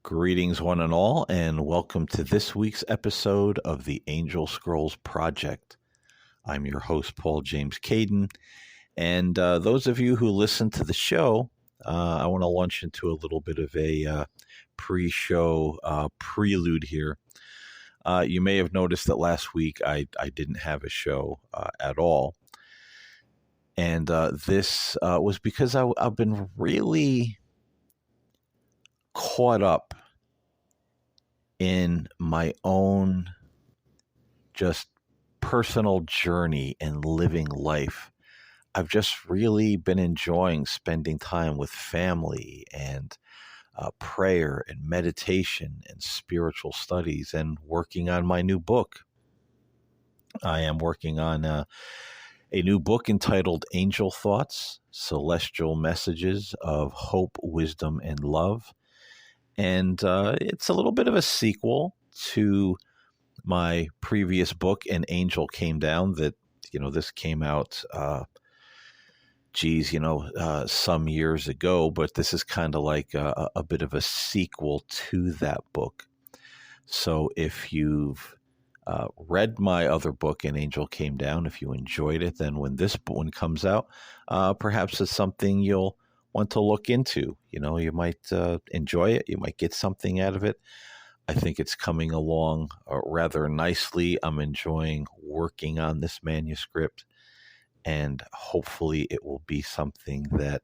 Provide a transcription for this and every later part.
Greetings, one and all, and welcome to this week's episode of the Angel Scrolls Project. I'm your host, Paul James Caiden, and those of you who listen to the show, I want to launch into a little bit of a pre-show prelude here. You may have noticed that last week I didn't have a show at all, and this was because I've been really caught up in my own just personal journey and living life. I've just really been enjoying spending time with family and prayer and meditation and spiritual studies and working on my new book. I am working on a new book entitled Angel Thoughts, Celestial Messages of Hope, Wisdom, and Love. And it's a little bit of a sequel to my previous book, An Angel Came Down, that, this came out, some years ago, but this is kind of like a bit of a sequel to that book. So if you've read my other book, An Angel Came Down, if you enjoyed it, then when this one comes out, perhaps it's something you'll want to look into. You might enjoy it. You might get something out of it. I think it's coming along rather nicely. I'm enjoying working on this manuscript, and hopefully it will be something that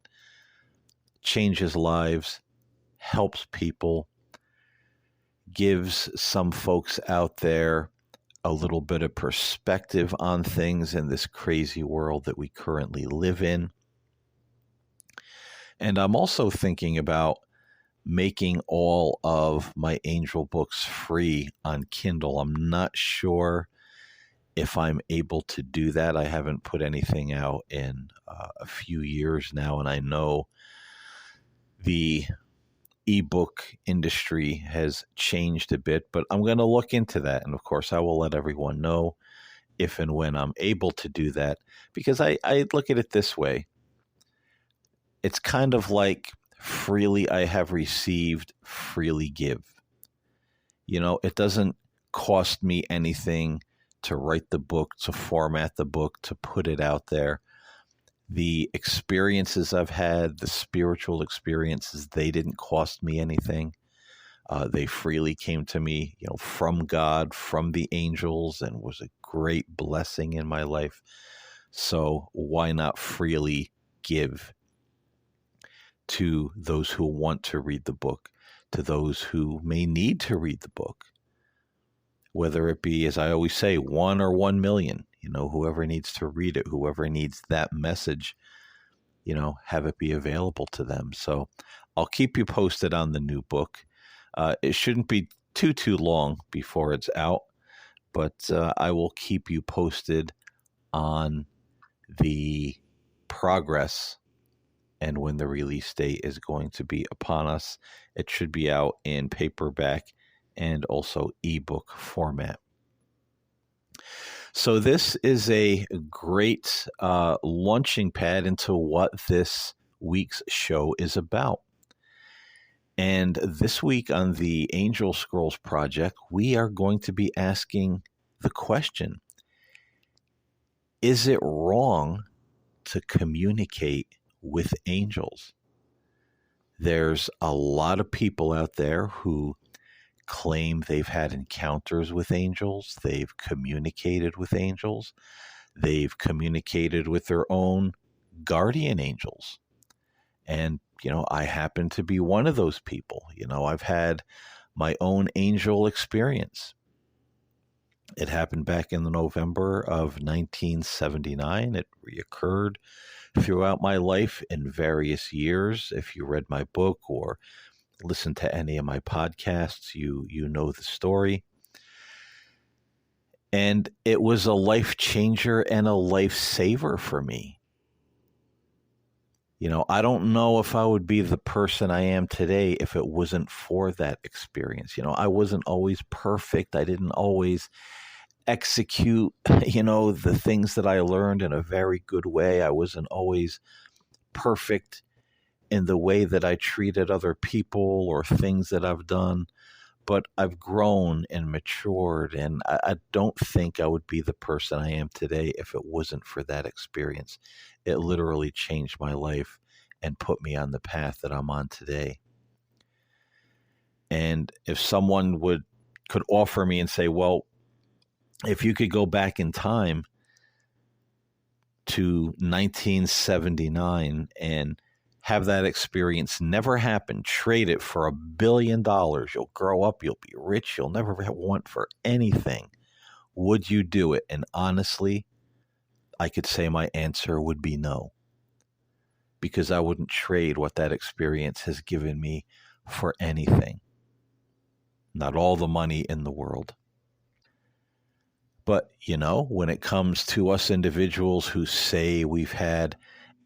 changes lives, helps people, gives some folks out there a little bit of perspective on things in this crazy world that we currently live in. And I'm also thinking about making all of my angel books free on Kindle. I'm not sure if I'm able to do that. I haven't put anything out in a few years now, and I know the ebook industry has changed a bit, but I'm going to look into that. And of course, I will let everyone know if and when I'm able to do that, because I look at it this way. It's kind of like freely I have received, freely give. It doesn't cost me anything to write the book, to format the book, to put it out there. The experiences I've had, the spiritual experiences, they didn't cost me anything. They freely came to me, from God, from the angels, and was a great blessing in my life. So why not freely give to those who want to read the book, to those who may need to read the book, whether it be, as I always say, 1 or 1 million, whoever needs to read it, whoever needs that message, have it be available to them. So I'll keep you posted on the new book. It shouldn't be too long before it's out, but I will keep you posted on the progress and when the release date is going to be upon us. It should be out in paperback and also ebook format. So this is a great launching pad into what this week's show is about. And this week on the Angel Scrolls Project, we are going to be asking the question, is it wrong to communicate with angels? There's a lot of people out there who claim they've had encounters with angels. They've communicated with angels. They've communicated with their own guardian angels. And, I happen to be one of those people. I've had my own angel experience. It happened back in the November of 1979. It reoccurred throughout my life in various years. If you read my book or listen to any of my podcasts, you know the story. And it was a life changer and a life saver for me. I don't know if I would be the person I am today if it wasn't for that experience. I wasn't always perfect. I didn't always execute, the things that I learned in a very good way. I wasn't always perfect in the way that I treated other people or things that I've done, but I've grown and matured, and I don't think I would be the person I am today if it wasn't for that experience. It literally changed my life and put me on the path that I'm on today. And if someone could offer me and say, well, if you could go back in time to 1979 and have that experience never happen, trade it for $1 billion, you'll grow up, you'll be rich, you'll never want for anything, would you do it? And honestly, I could say my answer would be no, because I wouldn't trade what that experience has given me for anything. Not all the money in the world. But, when it comes to us individuals who say we've had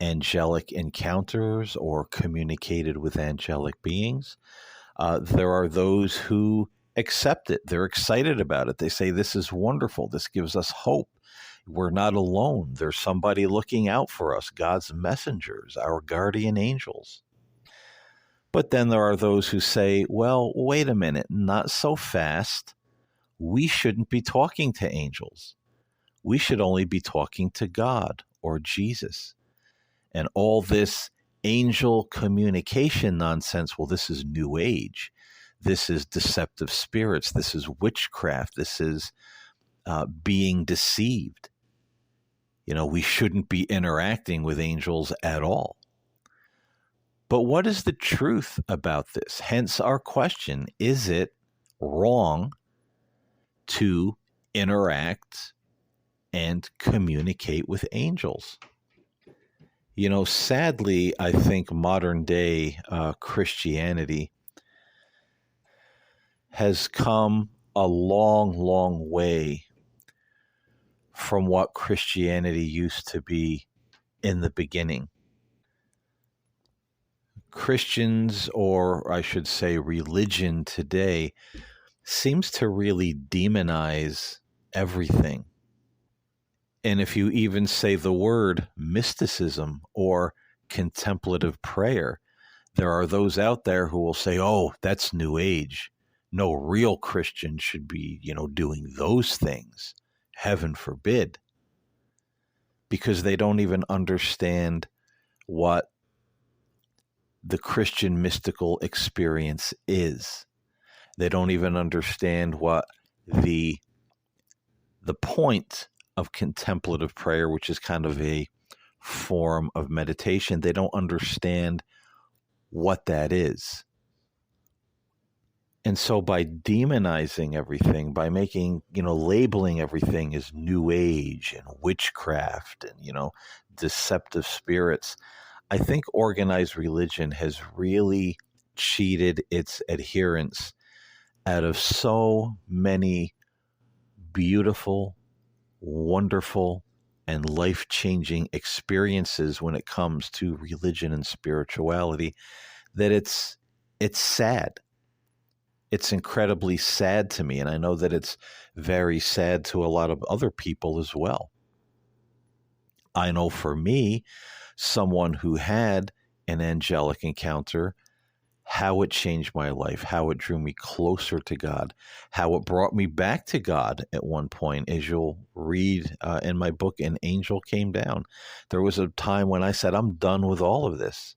angelic encounters or communicated with angelic beings, there are those who accept it. They're excited about it. They say, this is wonderful. This gives us hope. We're not alone. There's somebody looking out for us, God's messengers, our guardian angels. But then there are those who say, well, wait a minute, not so fast. We shouldn't be talking to angels. We should only be talking to God or Jesus. And all this angel communication nonsense, well, this is New Age. This is deceptive spirits. This is witchcraft. This is being deceived. We shouldn't be interacting with angels at all. But what is the truth about this? Hence our question, is it wrong to interact and communicate with angels? Sadly, I think modern day Christianity has come a long, long way from what Christianity used to be in the beginning. Christians, or I should say religion today, seems to really demonize everything. And if you even say the word mysticism or contemplative prayer, there are those out there who will say, oh, that's New Age. No real Christian should be, doing those things. Heaven forbid. Because they don't even understand what the Christian mystical experience is. They don't even understand what the point of contemplative prayer, which is kind of a form of meditation. They don't understand what that is. And so by demonizing everything, by making, labeling everything as New Age and witchcraft and, deceptive spirits, I think organized religion has really cheated its adherents out of so many beautiful, wonderful, and life-changing experiences when it comes to religion and spirituality that it's sad. It's incredibly sad to me, and I know that it's very sad to a lot of other people as well. I know for me, someone who had an angelic encounter, how it changed my life, how it drew me closer to God, how it brought me back to God at one point. As you'll read in my book, An Angel Came Down. There was a time when I said, I'm done with all of this.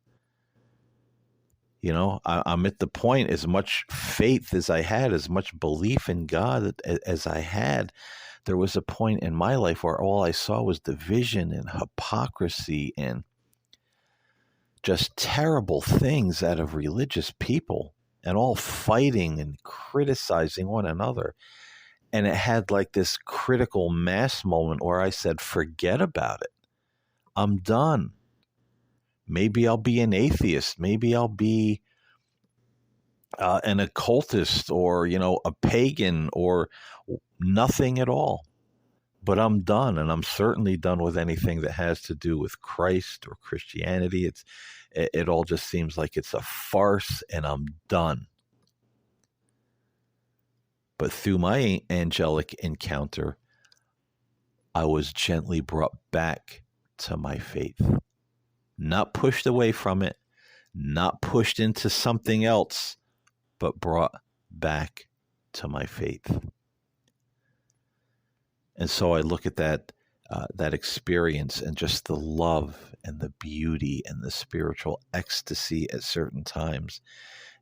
I'm at the point, as much faith as I had, as much belief in God as I had, there was a point in my life where all I saw was division and hypocrisy and just terrible things out of religious people, and all fighting and criticizing one another. And it had like this critical mass moment where I said, forget about it. I'm done. Maybe I'll be an atheist. Maybe I'll be an occultist or, a pagan or nothing at all. But I'm done, and I'm certainly done with anything that has to do with Christ or Christianity. It all just seems like it's a farce, and I'm done. But through my angelic encounter, I was gently brought back to my faith. Not pushed away from it, not pushed into something else, but brought back to my faith. And so I look at that experience and just the love and the beauty and the spiritual ecstasy at certain times.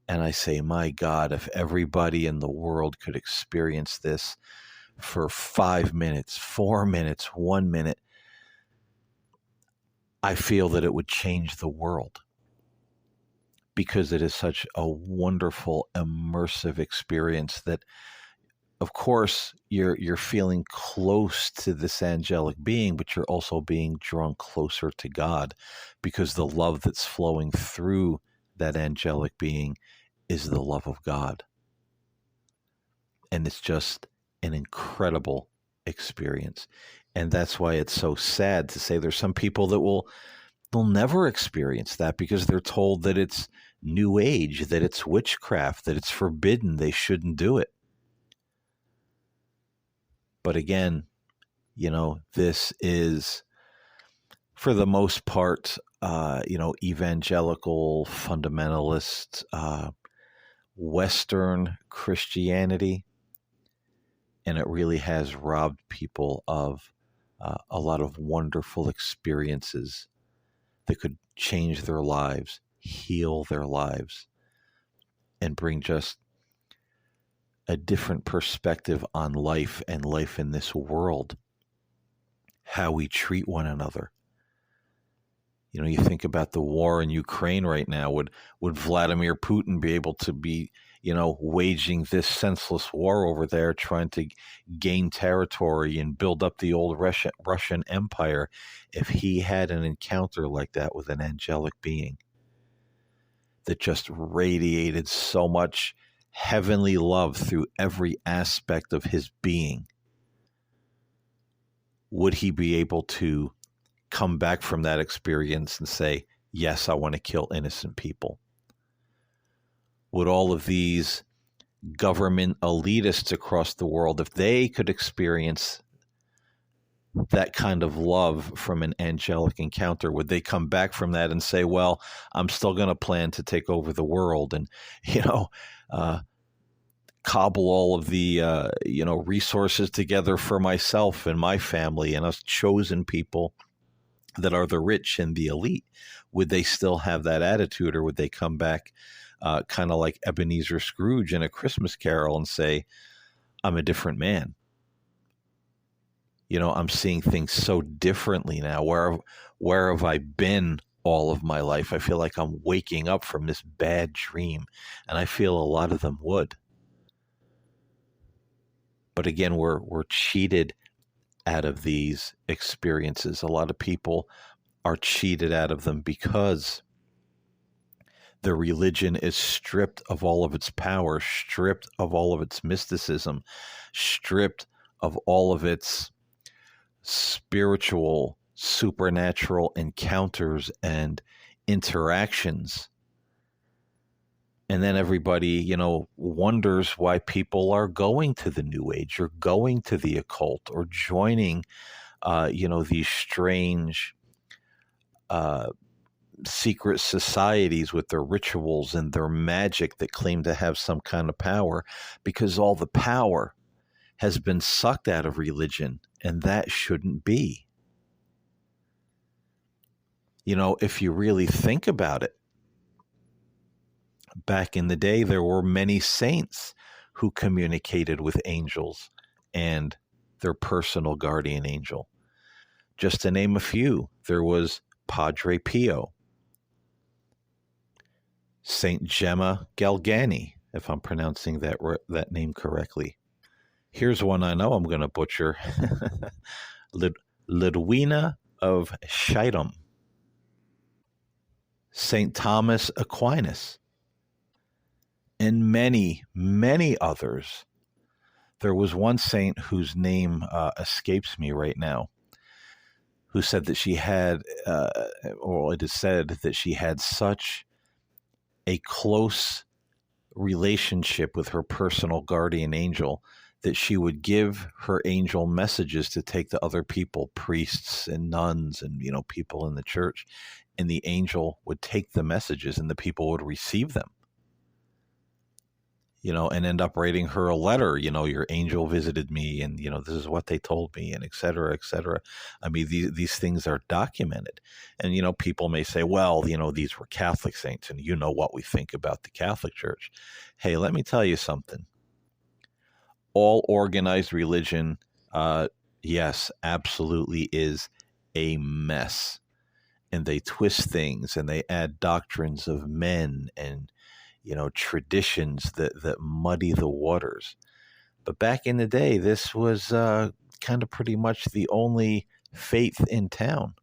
And I say, my God, if everybody in the world could experience this for 5 minutes, 4 minutes, 1 minute, I feel that it would change the world, because it is such a wonderful, immersive experience that, of course, you're feeling close to this angelic being, but you're also being drawn closer to God, because the love that's flowing through that angelic being is the love of God. And it's just an incredible experience. And that's why it's so sad to say there's some people that they'll never experience that, because they're told that it's new age, that it's witchcraft, that it's forbidden, they shouldn't do it. But again, this is, for the most part, evangelical, fundamentalist, Western Christianity. And it really has robbed people of a lot of wonderful experiences that could change their lives, heal their lives, and bring just a different perspective on life and life in this world, how we treat one another. You think about the war in Ukraine right now. Would Vladimir Putin be able to be, waging this senseless war over there, trying to gain territory and build up the old Russian Empire, if he had an encounter like that with an angelic being that just radiated so much heavenly love through every aspect of his being? Would he be able to come back from that experience and say, yes, I want to kill innocent people? Would all of these government elitists across the world, if they could experience that kind of love from an angelic encounter, would they come back from that and say, well, I'm still going to plan to take over the world and, cobble all of the, resources together for myself and my family and us chosen people that are the rich and the elite? Would they still have that attitude, or would they come back kind of like Ebenezer Scrooge in A Christmas Carol and say, I'm a different man? I'm seeing things so differently now. Where have I been all of my life? I feel like I'm waking up from this bad dream, and I feel a lot of them would. But again, we're cheated out of these experiences. A lot of people are cheated out of them because the religion is stripped of all of its power, stripped of all of its mysticism, stripped of all of its spiritual, supernatural encounters and interactions. And then everybody, wonders why people are going to the New Age or going to the occult or joining, these strange secret societies with their rituals and their magic that claim to have some kind of power, because all the power has been sucked out of religion, and that shouldn't be. If you really think about it, back in the day, there were many saints who communicated with angels and their personal guardian angel. Just to name a few, there was Padre Pio, Saint Gemma Galgani, if I'm pronouncing that name correctly. Here's one I know I'm going to butcher. Lidwina of Schiedam, Saint Thomas Aquinas, and many, many others. There was one saint whose name escapes me right now, who said that she had, or it is said that she had such a close relationship with her personal guardian angel that she would give her angel messages to take to other people, priests and nuns and, people in the church. and the angel would take the messages and the people would receive them, and end up writing her a letter, your angel visited me and, this is what they told me, and et cetera, et cetera. I mean, these things are documented. And, people may say, well, these were Catholic saints and what we think about the Catholic Church. Hey, let me tell you something. All organized religion, yes, absolutely is a mess. And they twist things and they add doctrines of men and traditions that muddy the waters. But back in the day, this was kind of pretty much the only faith in town.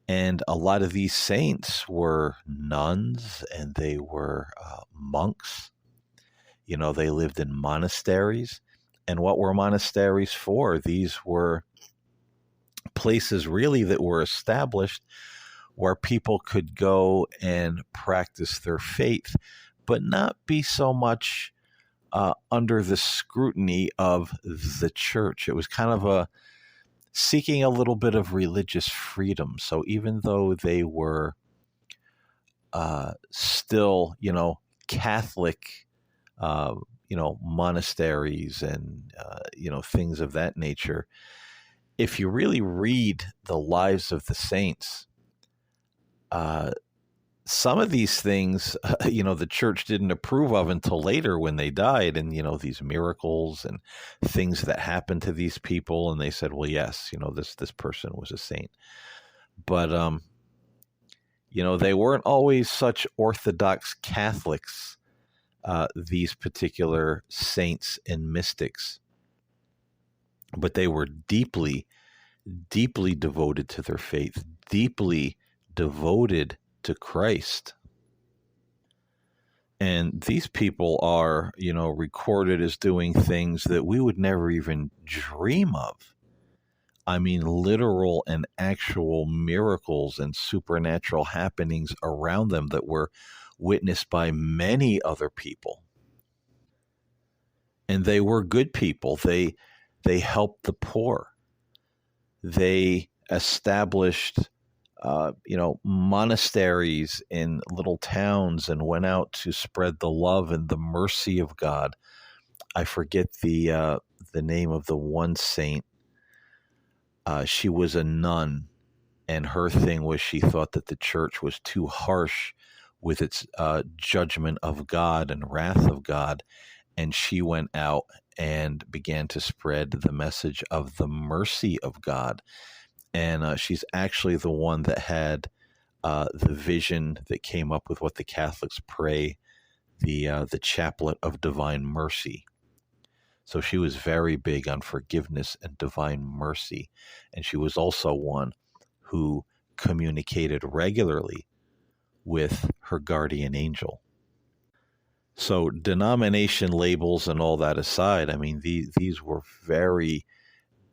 And a lot of these saints were nuns and they were monks. They lived in monasteries. And what were monasteries for? These were places really that were established where people could go and practice their faith, but not be so much under the scrutiny of the church. It was kind of seeking a little bit of religious freedom. So even though they were still, Catholic, monasteries and, things of that nature, if you really read the lives of the saints, some of these things, the church didn't approve of until later when they died, and, these miracles and things that happened to these people. And they said, well, yes, this person was a saint. But, they weren't always such Orthodox Catholics, these particular saints and mystics. But they were deeply, deeply devoted to their faith, deeply devoted to Christ. And these people are, recorded as doing things that we would never even dream of. I mean, literal and actual miracles and supernatural happenings around them that were witnessed by many other people. And they were good people. They helped the poor. They established monasteries in little towns and went out to spread the love and the mercy of God. I forget the name of the one saint. She was a nun, and her thing was she thought that the church was too harsh with its judgment of God and wrath of God, and she went out and began to spread the message of the mercy of God. And she's actually the one that had the vision that came up with what the Catholics pray, the Chaplet of Divine Mercy. So she was very big on forgiveness and divine mercy. And she was also one who communicated regularly with her guardian angel. So denomination labels and all that aside, I mean, these were very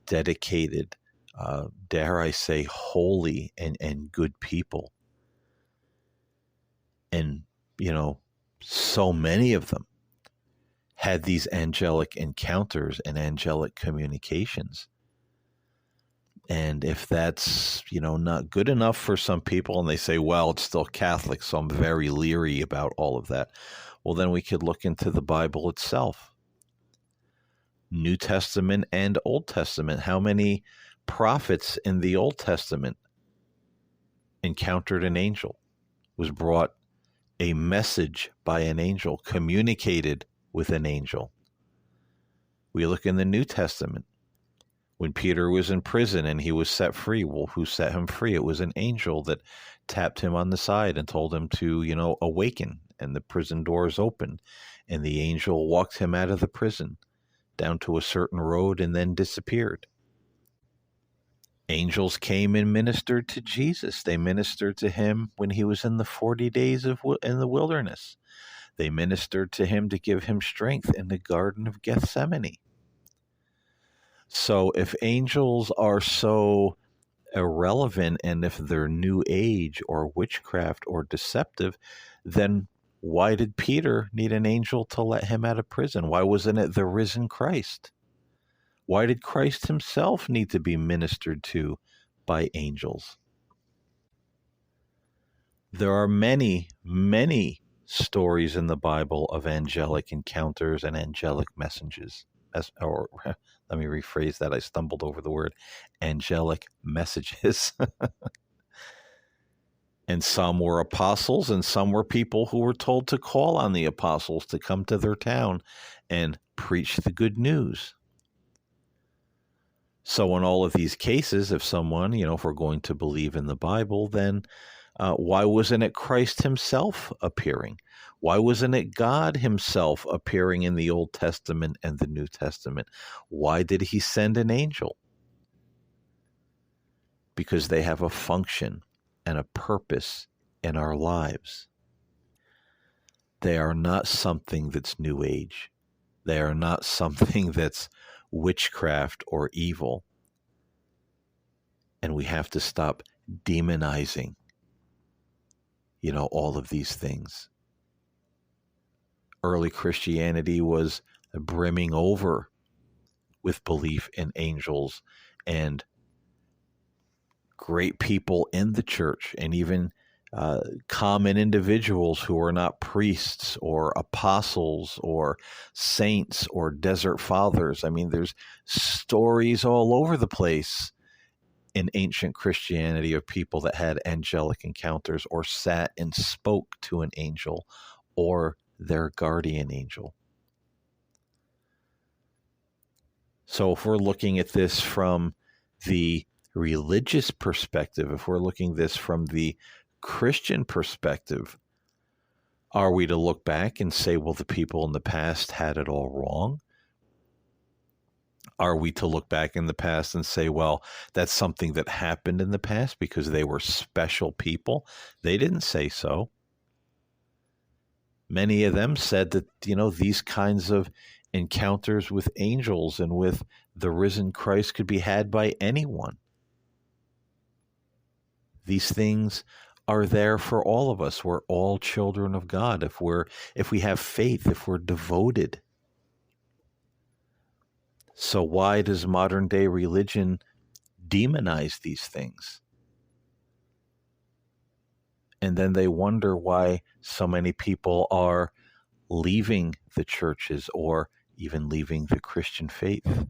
dedicated, dare I say, holy and good people. And, so many of them had these angelic encounters and angelic communications. And if that's, not good enough for some people, and they say, well, it's still Catholic, so I'm very leery about all of that. Well, then we could look into the Bible itself. New Testament and Old Testament. How many prophets in the Old Testament encountered an angel, was brought a message by an angel, communicated with an angel? We look in the New Testament. When Peter was in prison and he was set free, well, who set him free? It was an angel that tapped him on the side and told him to, awaken. And the prison doors opened, and the angel walked him out of the prison down to a certain road and then disappeared. Angels came and ministered to Jesus. They ministered to him when he was in the 40 days in the wilderness. They ministered to him to give him strength in the Garden of Gethsemane. So if angels are so irrelevant, and if they're new age or witchcraft or deceptive, then why did Peter need an angel to let him out of prison? Why wasn't it the risen Christ? Why did Christ himself need to be ministered to by angels? There are many, many stories in the Bible of angelic encounters and angelic messages. Or let me rephrase that. I stumbled over the word angelic messages. And some were apostles, and some were people who were told to call on the apostles to come to their town and preach the good news. So in all of these cases, if someone, if we're going to believe in the Bible, then why wasn't it Christ himself appearing? Why wasn't it God himself appearing in the Old Testament and the New Testament? Why did he send an angel? Because they have a function and a purpose in our lives. They are not something that's New Age. They are not something that's witchcraft or evil. And we have to stop demonizing, all of these things. Early Christianity was brimming over with belief in angels and great people in the church, and even common individuals who are not priests or apostles or saints or desert fathers. I mean, there's stories all over the place in ancient Christianity of people that had angelic encounters or sat and spoke to an angel or their guardian angel. So if we're looking at this from the religious perspective, if we're looking at this from the Christian perspective, are we to look back and say, well, the people in the past had it all wrong? Are we to look back in the past and say, well, that's something that happened in the past because they were special people? They didn't say so. Many of them said that, these kinds of encounters with angels and with the risen Christ could be had by anyone. These things are there for all of us. We're all children of God if we have faith, if we're devoted. So why does modern day religion demonize these things? And then they wonder why so many people are leaving the churches or even leaving the Christian faith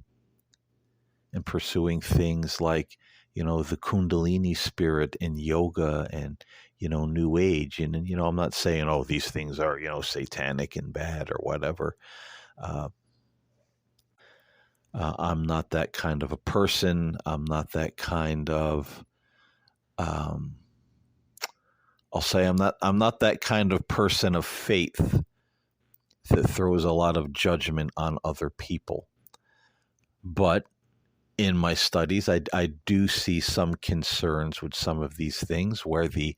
and pursuing things like, the Kundalini spirit and yoga and, New Age. And, I'm not saying, these things are, satanic and bad or whatever. I'm not that kind of a person. I'm not that kind of, I'll say I'm not that kind of person of faith that throws a lot of judgment on other people. But in my studies, I do see some concerns with some of these things where the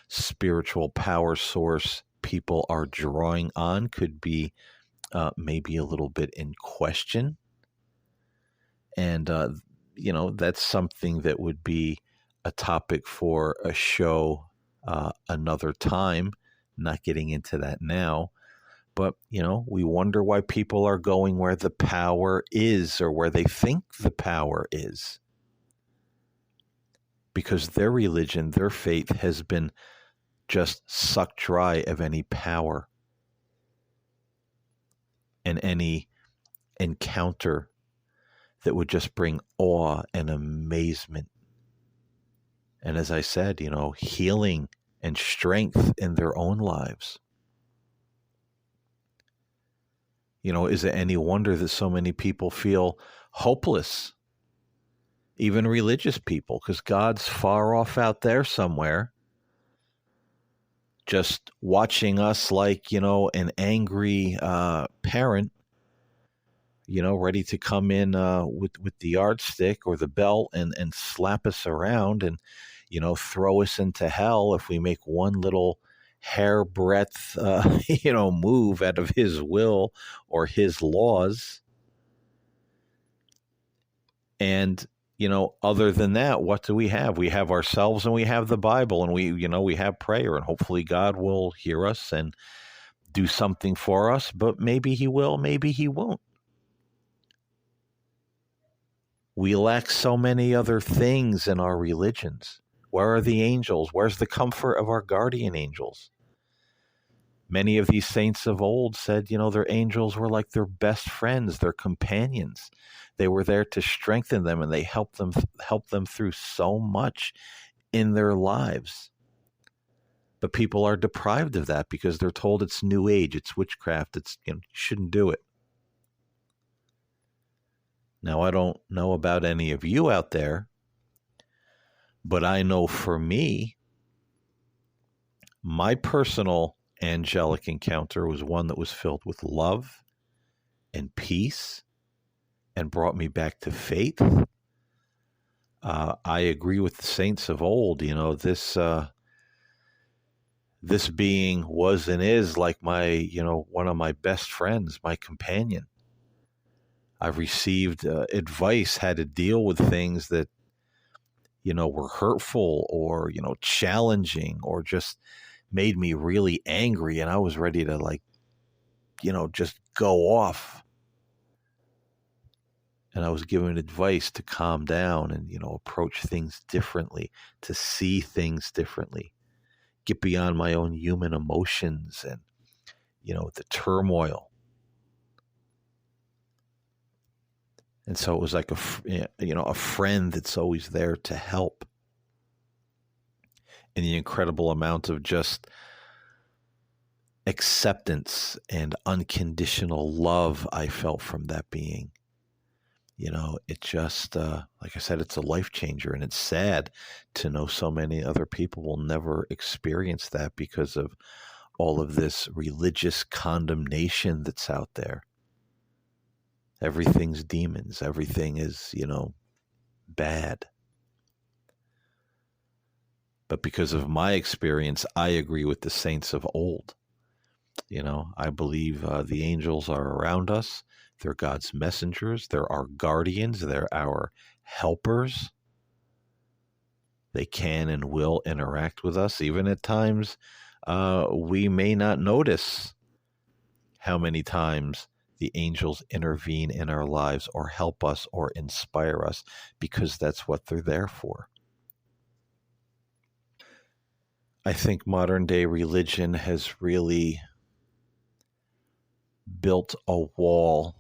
spiritual power source people are drawing on could be maybe a little bit in question. And, that's something that would be a topic for a show another time, not getting into that now. But, we wonder why people are going where the power is or where they think the power is. Because their religion, their faith has been just sucked dry of any power and any encounter that would just bring awe and amazement. And as I said, healing and strength in their own lives. Is it any wonder that so many people feel hopeless? Even religious people, because God's far off out there somewhere, just watching us like, an angry parent, ready to come in with the yardstick or the belt and slap us around and, throw us into hell if we make one little hairbreadth, move out of his will or his laws. And, other than that, what do we have? We have ourselves and we have the Bible, and we have prayer, and hopefully God will hear us and do something for us, but maybe he will, maybe he won't. We lack so many other things in our religions, Where are the angels? Where's the comfort of our guardian angels? Many of these saints of old said, their angels were like their best friends, their companions. They were there to strengthen them, and they helped them through so much in their lives. But people are deprived of that because they're told it's new age, it's witchcraft, you shouldn't do it. Now, I don't know about any of you out there, but I know for me, my personal angelic encounter was one that was filled with love and peace and brought me back to faith. I agree with the saints of old. This being was and is like one of my best friends, my companion. I've received advice, had to deal with things that, were hurtful or, challenging or just made me really angry. And I was ready to just go off. And I was given advice to calm down and, approach things differently, to see things differently, get beyond my own human emotions and, the turmoil. And so it was like a friend that's always there to help. And the incredible amount of just acceptance and unconditional love I felt from that being. It just, like I said, it's a life changer, and it's sad to know so many other people will never experience that because of all of this religious condemnation that's out there. Everything's demons. Everything is, bad. But because of my experience, I agree with the saints of old. I believe the angels are around us. They're God's messengers. They're our guardians. They're our helpers. They can and will interact with us. Even at times, we may not notice how many times the angels intervene in our lives or help us or inspire us, because that's what they're there for. I think modern day religion has really built a wall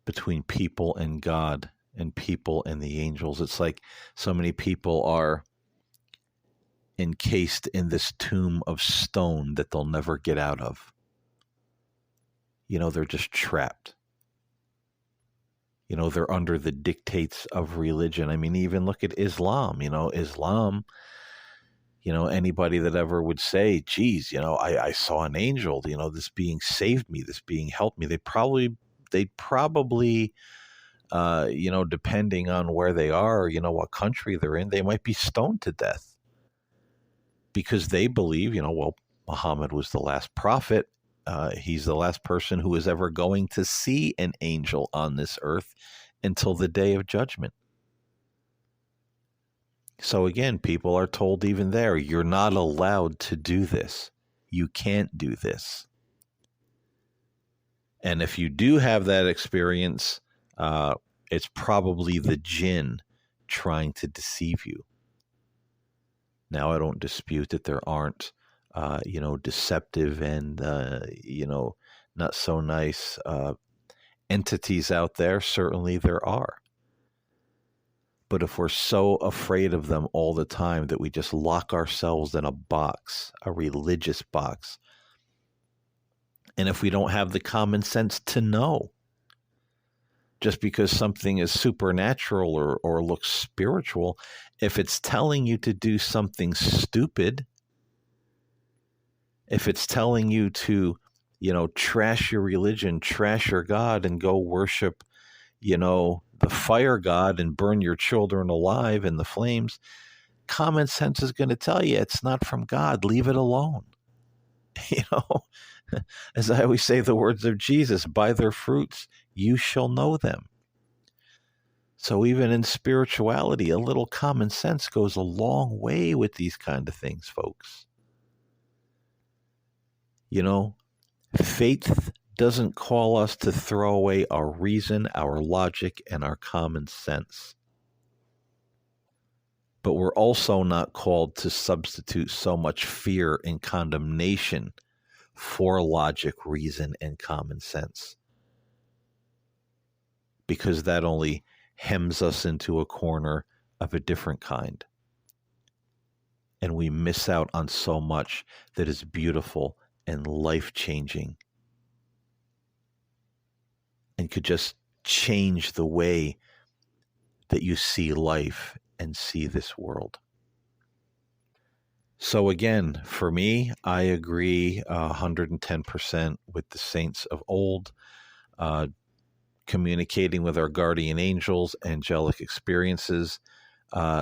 between people and God and people and the angels. It's like so many people are encased in this tomb of stone that they'll never get out of. They're just trapped. They're under the dictates of religion. I mean, even look at Islam. Islam, anybody that ever would say, geez, I saw an angel, this being saved me, this being helped me, they'd probably, depending on where they are, what country they're in, they might be stoned to death because they believe, Muhammad was the last prophet. He's the last person who is ever going to see an angel on this earth until the day of judgment. So again, people are told even there, you're not allowed to do this. You can't do this. And if you do have that experience, it's probably the jinn trying to deceive you. Now, I don't dispute that there aren't, deceptive and, not so nice entities out there. Certainly there are. But if we're so afraid of them all the time that we just lock ourselves in a box, a religious box, and if we don't have the common sense to know, just because something is supernatural or looks spiritual, if it's telling you to do something stupid, if it's telling you to, trash your religion, trash your God, and go worship, the fire god and burn your children alive in the flames, common sense is going to tell you it's not from God. Leave it alone. As I always say, the words of Jesus, by their fruits you shall know them. So even in spirituality, a little common sense goes a long way with these kind of things, folks. Faith doesn't call us to throw away our reason, our logic, and our common sense. But we're also not called to substitute so much fear and condemnation for logic, reason, and common sense, because that only hems us into a corner of a different kind. And we miss out on so much that is beautiful and life-changing and could just change the way that you see life and see this world. So again, for me, I agree 110% with the saints of old. Communicating with our guardian angels, angelic experiences,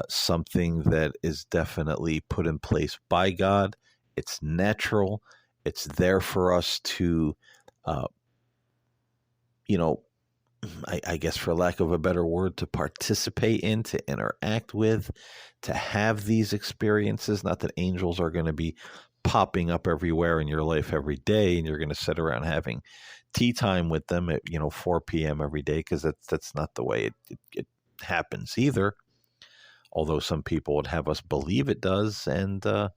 something that is definitely put in place by God. It's natural. It's there for us to, I guess for lack of a better word, to participate in, to interact with, to have these experiences. Not that angels are going to be popping up everywhere in your life every day and you're going to sit around having tea time with them at 4 p.m. every day, because that's not the way it happens either. Although some people would have us believe it does. And the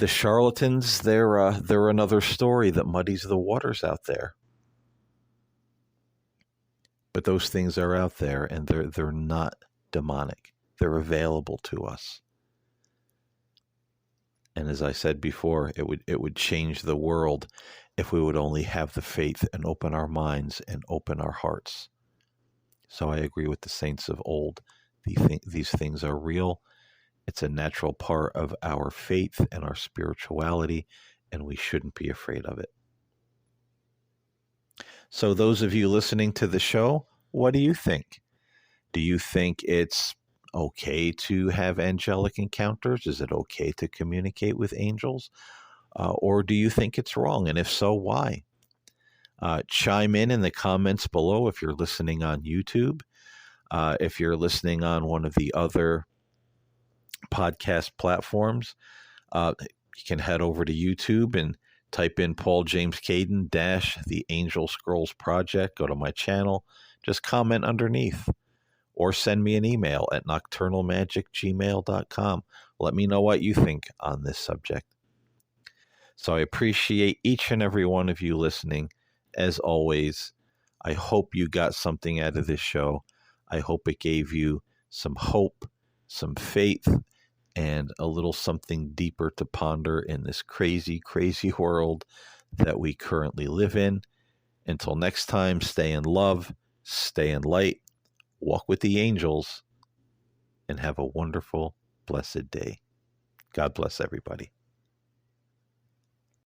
charlatans, they're another story that muddies the waters out there. But those things are out there, and they're not demonic. They're available to us. And as I said before, it would change the world if we would only have the faith and open our minds and open our hearts. So I agree with the saints of old. These things are real. It's a natural part of our faith and our spirituality, and we shouldn't be afraid of it. So those of you listening to the show, what do you think? Do you think it's okay to have angelic encounters? Is it okay to communicate with angels? Or do you think it's wrong? And if so, why? Chime in the comments below if you're listening on YouTube. If you're listening on one of the other podcast platforms, you can head over to YouTube and type in Paul James Caiden - the Angel Scrolls Project. Go to my channel. Just comment underneath. Or send me an email at nocturnalmagic@gmail.com. Let me know what you think on this subject. So I appreciate each and every one of you listening. As always, I hope you got something out of this show. I hope it gave you some hope, some faith, and a little something deeper to ponder in this crazy, crazy world that we currently live in. Until next time, stay in love, stay in light, walk with the angels, and have a wonderful, blessed day. God bless everybody.